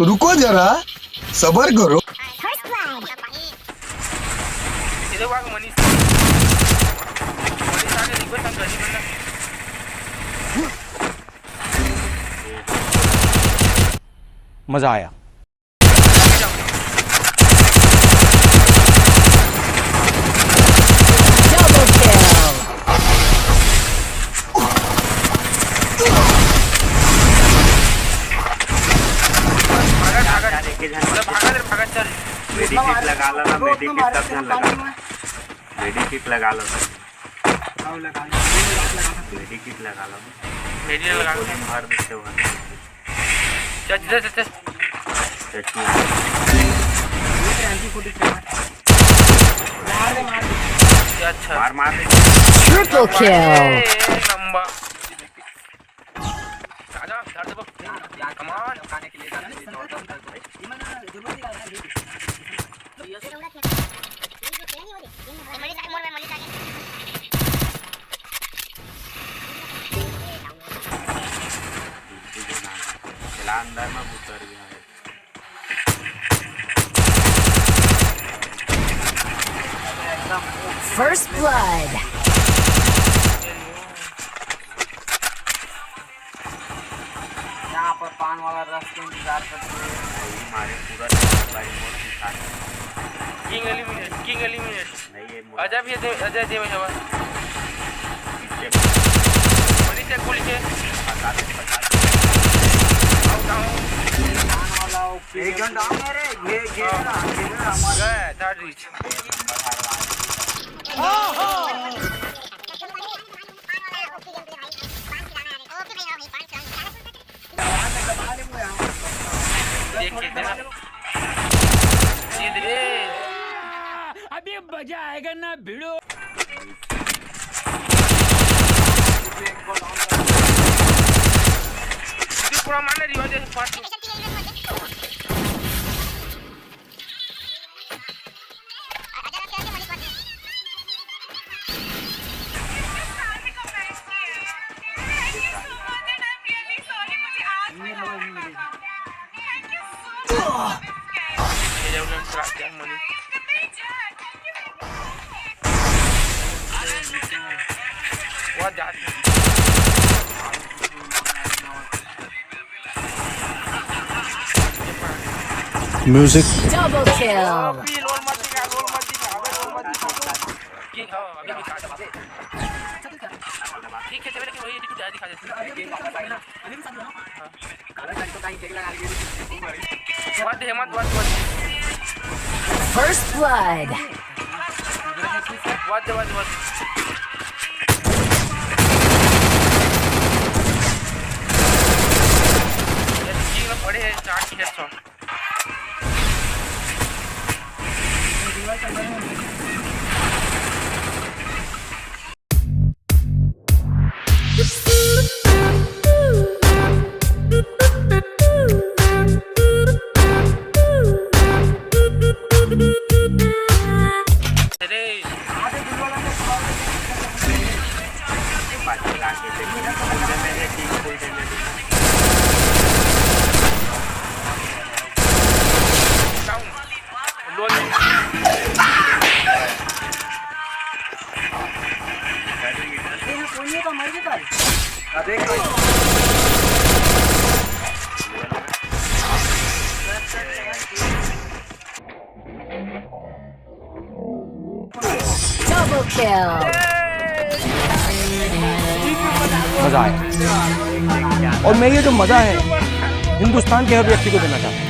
रुको जरा, सबर करो। मजा आया। मेडिकिट लगा लो ना, मेडिकिट सब जन लगा लो, मेडिकिट लगा लो, मेडिकिट लगा लो, मेडिकिट लगा लो, मार देते हो। चल चल चल अच्छा मार मार ट्रिपल किल। लंबा आजा धर दे कम ऑन खाने के लिए अंदर में उतर गया है। First blood. यहाँ पर पान वाला रस के इंतजार करते हैं। हमारे पूरा किंग एलिमिनेट नहीं ये अजय भी अजय दे में हवा बड़ी से गोली के एक घंटा मेरे ये हमारा थर्ड रीच अभी मजा आएगा ना भिड़ो। पूरा मारने रिवाज है fast music Double kill. First blood. बड़े हैं चार की हेडशॉट Double kill. मजा आया। और मैं ये जो मजा है हिंदुस्तान के हर व्यक्ति को देना चाहता हूँ।